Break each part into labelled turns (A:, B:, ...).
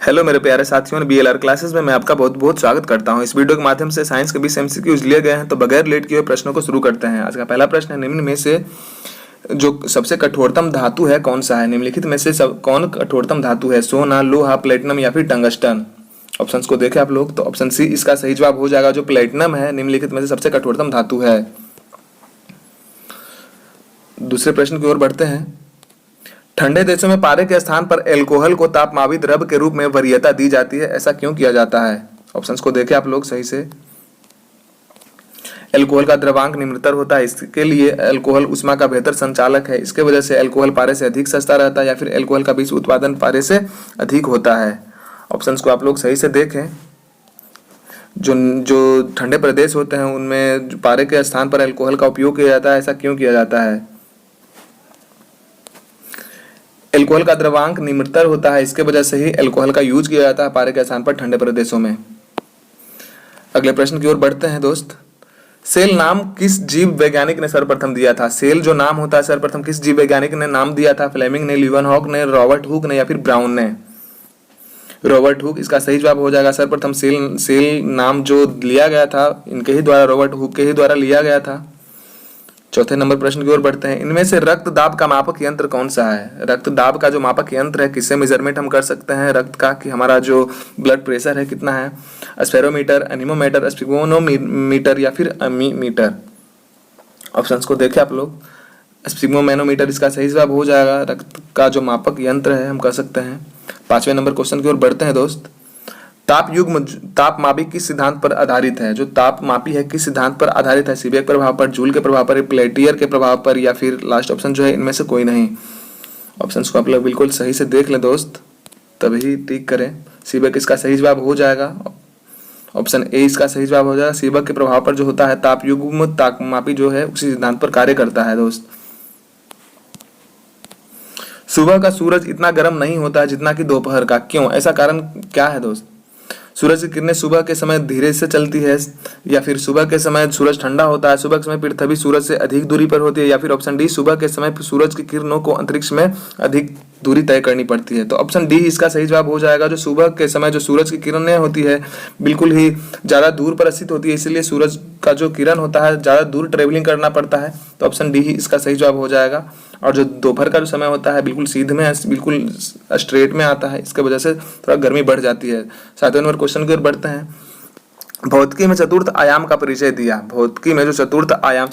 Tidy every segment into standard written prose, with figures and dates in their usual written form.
A: Hello मेरे प्यारे साथियों, बीएलआर क्लासेस में मैं आपका बहुत बहुत स्वागत करता हूं। इस वीडियो के माध्यम से साइंस के 20 एमसीक्यूज लिए गए हैं, तो बगैर लेट किए हुए प्रश्नों को शुरू करते हैं। आज का पहला प्रश्न है, निम्न में से जो सबसे कठोरतम धातु है कौन सा है? निम्नलिखित में से कौन कठोरतम धातु है? सोना, लोहा, प्लेटिनम या फिर टंगस्टन? ऑप्शंस को देखें आप लोग, तो ऑप्शन सी इसका सही जवाब हो जाएगा। जो प्लेटिनम है निम्नलिखित में से सबसे कठोरतम धातु है। दूसरे प्रश्न की ओर बढ़ते हैं। ठंडे देशों में पारे के स्थान पर एल्कोहल को तापमापित द्रव के रूप में वरीयता दी जाती है, ऐसा क्यों किया जाता है? ऑप्शंस को देखें आप लोग सही से। एल्कोहल का द्रवांक निम्नतर होता है, इसके लिए एल्कोहल उष्मा का बेहतर संचालक है, इसके वजह से एल्कोहल पारे से अधिक सस्ता रहता है, या फिर एल्कोहल का विश्व उत्पादन पारे से अधिक होता है। ऑप्शंस को आप लोग सही से देखें। जो ठंडे प्रदेश होते हैं उनमें पारे के स्थान पर एल्कोहल का उपयोग किया जाता है, ऐसा क्यों किया जाता है? एल्कोहल का द्रवांक निम्नतर होता है, इसके वजह से ही एल्कोहल का यूज किया जाता है पारे के स्थान पर ठंडे प्रदेशों में। अगले प्रश्न की ओर बढ़ते हैं दोस्त। सेल नाम किस जीव वैज्ञानिक ने सर्वप्रथम दिया था? सेल जो नाम होता है सर्वप्रथम किस जीव वैज्ञानिक ने नाम दिया था? फ्लेमिंग ने, लीवनहॉक ने, रॉबर्ट हुक ने या फिर ब्राउन ने? रॉबर्ट हुक इसका सही जवाब हो जाएगा। सर्वप्रथम सेल नाम जो लिया गया था इनके ही द्वारा, रॉबर्ट हुक के ही द्वारा लिया गया था। चौथे नंबर प्रश्न की ओर बढ़ते हैं। इनमें से रक्त दाब का मापक यंत्र कौन सा है? रक्त दाब का जो मापक यंत्र है, किससे मेजरमेंट हम कर सकते हैं रक्त का, कि हमारा जो ब्लड प्रेशर है कितना है? स्फेरोमीटर, एनीमोमीटर, स्पिगमोमीटर या फिर अमीमीटर? ऑप्शंस को देखें आप लोग। स्पिगमोमैनोमीटर इसका सही जवाब हो जाएगा। रक्त का जो मापक यंत्र है हम कर सकते हैं। पांचवें नंबर क्वेश्चन की ओर बढ़ते हैं दोस्त। तापमापी किस सिद्धांत पर आधारित है? जो तापमापी है किस सिद्धांत पर आधारित है? सीबेक प्रभाव पर, जूल के प्रभाव पर, पेल्टियर के प्रभाव पर या फिर लास्ट ऑप्शन जो है इनमें से कोई नहीं? ऑप्शंस को आप लोग बिल्कुल सही से देख लें दोस्त, तभी टिक करें। सीबेक इसका सही जवाब हो जाएगा। ऑप्शन ए इसका सही जवाब हो जाएगा। सीबेक के प्रभाव पर जो होता है तापयुग्म तापमापी जो है उसी सिद्धांत पर कार्य करता है दोस्त। सुबह का सूरज इतना गर्म नहीं होता है जितना कि दोपहर का, क्यों? ऐसा कारण क्या है दोस्त? सूरज की किरणें सुबह के समय धीरे से चलती है, या फिर सुबह के समय सूरज ठंडा होता है, सुबह के समय पृथ्वी सूरज से अधिक दूरी पर होती है, या फिर ऑप्शन डी सुबह के समय सूरज की किरणों को अंतरिक्ष में अधिक दूरी तय करनी पड़ती है? तो ऑप्शन डी इसका सही जवाब हो जाएगा। जो सुबह के समय जो सूरज की किरणें होती है बिल्कुल ही ज़्यादा दूर पर स्थित होती है, इसलिए सूरज का जो किरण होता है ज़्यादा दूर ट्रेवलिंग करना पड़ता है। तो ऑप्शन डी ही इसका सही जवाब हो जाएगा। और जो दोपहर का जो समय होता है बिल्कुल सीधे में, बिल्कुल स्ट्रेट में आता है, इसके वजह से थोड़ा गर्मी बढ़ जाती है। सातवें नंबर क्वेश्चन की ओर बढ़ते हैं। भौतिकी में चतुर्थ आयाम का परिचय दिया। भौतिकी में जो चतुर्थ आयाम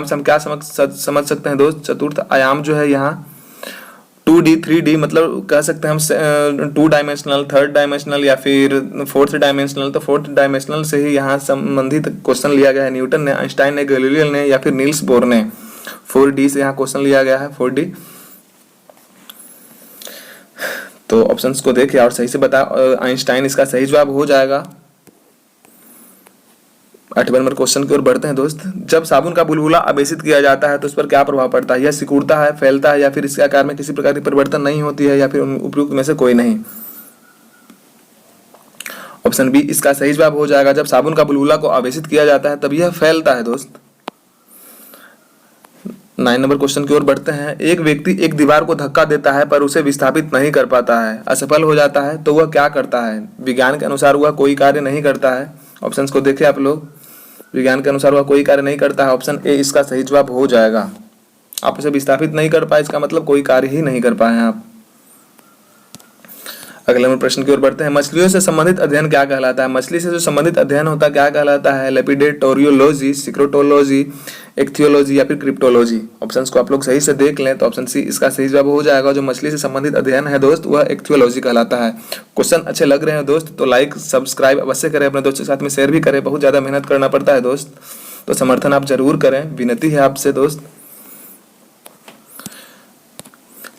A: से हम क्या समझ सकते हैं दोस्त? चतुर्थ आयाम जो है यहाँ 2D 3D, मतलब कह सकते हैं हम 2 डायमेंशनल, 3rd डायमेंशनल या फिर 4th डायमेंशनल। तो 4th डायमेंशनल से ही यहाँ संबंधित क्वेश्चन लिया गया है। न्यूटन ने, आइंस्टाइन ने, गैलीलियो ने या फिर नील्स बोर ने। 4D से यहाँ क्वेश्चन लिया गया है, 4D। तो ऑप्शंस को देखिए और सही से बता। आइंस्टाइन इसका सही जवाब हो जाएगा। 8वें नंबर क्वेश्चन की ओर बढ़ते हैं दोस्त। जब साबुन का बुलबुला आवेशित किया जाता है तो उस पर क्या प्रभाव पड़ता है? यह सिकुड़ता है, फैलता है, या फिर इसके आकार में किसी प्रकार की परिवर्तन नहीं होती है, या फिर उपयुक्त में से कोई नहीं? ऑप्शन बी इसका सही जवाब हो जाएगा। जब साबुन का बुलबुला को आवेशित किया जाता है तब यह फैलता है दोस्त। 9 नंबर क्वेश्चन की ओर बढ़ते हैं। एक व्यक्ति एक दीवार को धक्का देता है पर उसे विस्थापित नहीं कर पाता है, असफल हो जाता है, तो वह क्या करता है? विज्ञान के अनुसार वह कोई कार्य नहीं करता है। ऑप्शंस को देखें आप लोग। विज्ञान के अनुसार वह कोई कार्य नहीं करता है। ऑप्शन ए इसका सही जवाब हो जाएगा। आप उसे विस्थापित नहीं कर पाए, इसका मतलब कोई कार्य ही नहीं कर पाए आप। अगले नंबर प्रश्न की ओर बढ़ते हैं। मछलियों से संबंधित अध्ययन क्या कहलाता है? मछली से जो संबंधित अध्ययन होता है क्या कहलाता है? लेपिडेटोरियोलॉजी, सिक्रोटोलॉजी, इक्थियोलॉजी या फिर क्रिप्टोलॉजी? ऑप्शंस को आप लोग सही से देख लें, तो ऑप्शन सी इसका सही जवाब हो जाएगा। जो मछली से संबंधित अध्ययन है दोस्त वह इक्थियोलॉजी कहलाता है। क्वेश्चन अच्छे लग रहे हैं दोस्त तो लाइक सब्सक्राइब अवश्य करें, अपने दोस्तों के साथ में शेयर भी करें। बहुत ज़्यादा मेहनत करना पड़ता है दोस्त, तो समर्थन आप जरूर करें, विनती है आपसे दोस्त।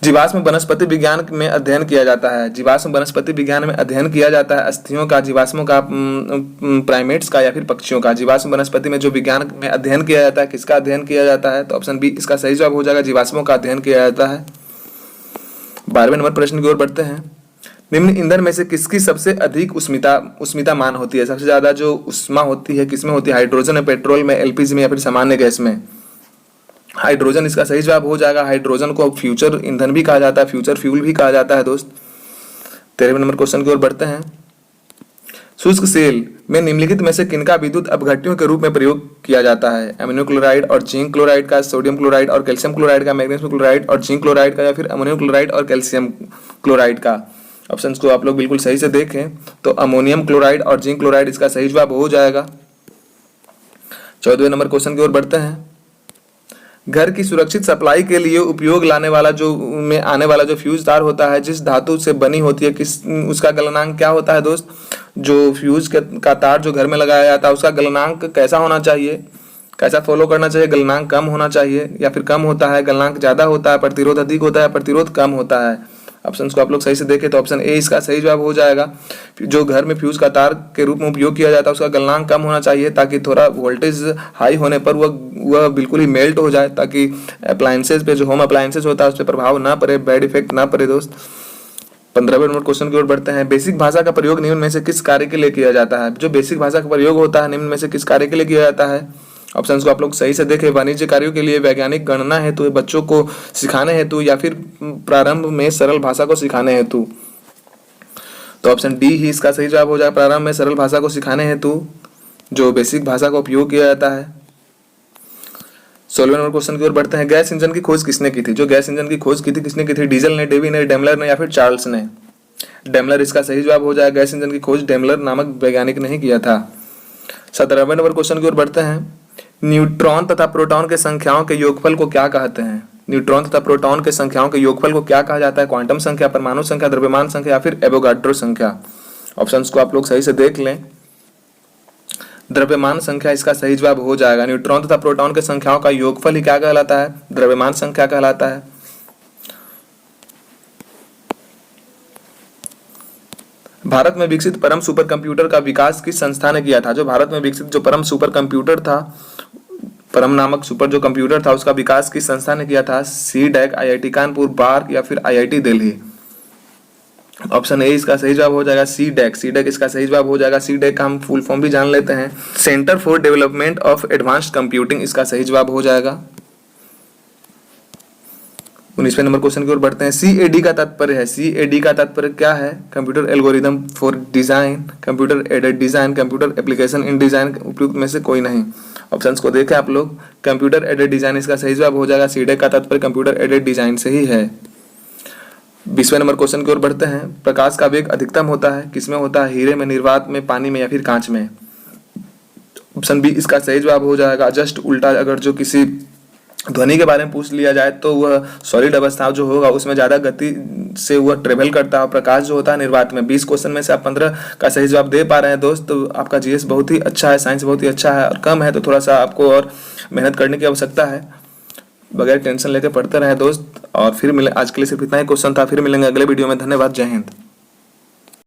A: जीवाश्म वनस्पति विज्ञान में अध्ययन किया जाता है। जीवाश्म वनस्पति विज्ञान में अध्ययन किया जाता है अस्थियों का, जीवाश्मों का, प्राइमेट्स का या फिर पक्षियों का? जीवाश्म वनस्पति में जो विज्ञान में अध्ययन किया जाता है किसका अध्ययन किया जाता है? तो ऑप्शन बी इसका सही जवाब हो जाएगा। जीवाश्मों का अध्ययन किया जाता है। 12वें नंबर प्रश्न की ओर बढ़ते हैं। निम्न ईंधन में से किसकी सबसे अधिक उष्मिता मान होती है? सबसे ज्यादा जो उष्मा होती है किसमें होती है? हाइड्रोजन में, पेट्रोल में, एलपीजी में या फिर सामान्य गैस में? हाइड्रोजन इसका सही जवाब हो जाएगा। हाइड्रोजन को फ्यूचर ईंधन भी कहा जाता है, फ्यूचर फ्यूल भी कहा जाता है दोस्त। 13वें नंबर क्वेश्चन की ओर बढ़ते हैं। शुष्क सेल में निम्नलिखित में से किनका विद्युत अपघट्यों के रूप में प्रयोग किया जाता है? अमोनियम क्लोराइड और जिंक क्लोराइड का, सोडियम क्लोराइड और कैल्शियम क्लोराइड का, मैग्नीशियम क्लोराइड और जिंक क्लोराइड का, या फिर अमोनियम क्लोराइड और कैल्शियम क्लोराइड का। ऑप्शंस को आप लोग बिल्कुल सही से देखें तो अमोनियम क्लोराइड और जिंक क्लोराइड इसका सही जवाब हो जाएगा। 14वें नंबर क्वेश्चन की ओर बढ़ते हैं। घर की सुरक्षित सप्लाई के लिए उपयोग लाने वाला जो में आने वाला जो फ्यूज तार होता है, जिस धातु से बनी होती है, किस उसका गलनांक क्या होता है दोस्त? जो फ्यूज का तार जो घर में लगाया जाता है उसका गलनांक कैसा होना चाहिए, कैसा फॉलो करना चाहिए? गलनांक कम होना चाहिए या फिर कम होता है? गलनांक ज्यादा होता है, प्रतिरोध अधिक होता है, प्रतिरोध कम होता है? ऑप्शन को आप लोग सही से देखें तो ऑप्शन ए इसका सही जवाब हो जाएगा। जो घर में फ्यूज का तार के रूप में उपयोग किया जाता है उसका गलनांक कम होना चाहिए, ताकि थोड़ा वोल्टेज हाई होने पर वह बिल्कुल ही मेल्ट हो जाए, ताकि अप्लायंसेज पे, जो होम अप्लायंसेज होता है उस पर प्रभाव ना पड़े, बैड इफेक्ट ना पड़े दोस्त। 15वें नंबर क्वेश्चन की ओर बढ़ते हैं। बेसिक भाषा का प्रयोग निम्न में से किस कार्य के लिए किया जाता है? जो बेसिक भाषा का प्रयोग होता है निम्न में से किस कार्य के लिए किया जाता है? ऑप्शंस को आप लोग सही से देखें। वाणिज्य कार्यों के लिए, वैज्ञानिक गणना हेतु, बच्चों को सिखाने हेतु, या फिर प्रारंभ में सरल भाषा को सिखाने हेतु। तो ऑप्शन डी ही इसका सही जवाब हो जाएगा, प्रारंभ में सरल भाषा को सिखाने हेतु जो बेसिक भाषा का उपयोग किया जाता है। 16वें नंबर क्वेश्चन की ओर बढ़ते हैं। गैस इंजन की खोज किसने की थी? जो गैस इंजन की खोज की थी किसने की थी? डीजल ने, डेवी ने, डेमलर ने, या फिर चार्ल्स ने? डेमलर इसका सही जवाब हो जाएगा। गैस इंजन की खोज डेमलर नामक वैज्ञानिक ने ही किया था। 17वें नंबर क्वेश्चन की ओर बढ़ते हैं। न्यूट्रॉन तथा प्रोटॉन के संख्याओं के योगफल को क्या कहते हैं? न्यूट्रॉन तथा प्रोटॉन के संख्याओं के योगफल को क्या कहा जाता है? क्वांटम संख्या, परमाणु संख्या, द्रव्यमान संख्या, या फिर एवोगाड्रो संख्या? ऑप्शंस को आप लोग सही से देख लें। द्रव्यमान संख्या इसका सही जवाब हो जाएगा। न्यूट्रॉन तथा प्रोटॉन के संख्याओं का योगफल ही क्या कहलाता है? द्रव्यमान संख्या कहलाता है। भारत में विकसित परम सुपर कंप्यूटर का विकास किस संस्था ने किया था? जो भारत में विकसित जो परम सुपर कंप्यूटर था, परम नामक सुपर जो कंप्यूटर था, उसका विकास किस संस्था ने किया था? सीडैक, आईआईटी कानपुर, बार्क, या फिर आईआईटी दिल्ली? ऑप्शन ए इसका सही जवाब हो जाएगा, सीडैक। सीडैक इसका सही जवाब हो जाएगा। सीडैक का हम फुल फॉर्म भी जान लेते हैं, centre for development of advanced computing, इसका सही जवाब हो जाएगा। 19वें नंबर क्वेश्चन की ओर बढ़ते हैं। सीएडी का तात्पर्य है, सीएडी का तात्पर्य क्या है? Computer algorithm for design, computer aided design, computer application in design, उपयुक्त में से कोई नहीं? ऑप्शंस को देखें आप लोग। कंप्यूटर एडेड डिजाइन इसका सही जवाब हो जाएगा। सीडैक का तात्पर्य कंप्यूटर एडेड डिजाइन से ही है। 20वें नंबर क्वेश्चन की ओर बढ़ते हैं। प्रकाश का वेग अधिकतम होता है किसमें होता है? हीरे में, निर्वात में, पानी में, या फिर कांच में? ऑप्शन बी इसका सही जवाब हो जाएगा। जस्ट उल्टा, अगर जो किसी ध्वनि के बारे में पूछ लिया जाए तो वह सॉलिड अवस्था जो होगा उसमें ज्यादा गति से वह ट्रेवल करता है। प्रकाश जो होता है निर्वात में। 20 क्वेश्चन में से आप 15 का सही जवाब दे पा रहे हैं दोस्त, तो आपका जीएस बहुत ही अच्छा है, साइंस बहुत ही अच्छा है। और कम है तो थोड़ा सा आपको और मेहनत करने की आवश्यकता है। बगैर टेंशन लेकर पढ़ते रहे दोस्त। और फिर मिले, आज के लिए सिर्फ इतना ही क्वेश्चन था। फिर मिलेंगे अगले वीडियो में। धन्यवाद, जय हिंद।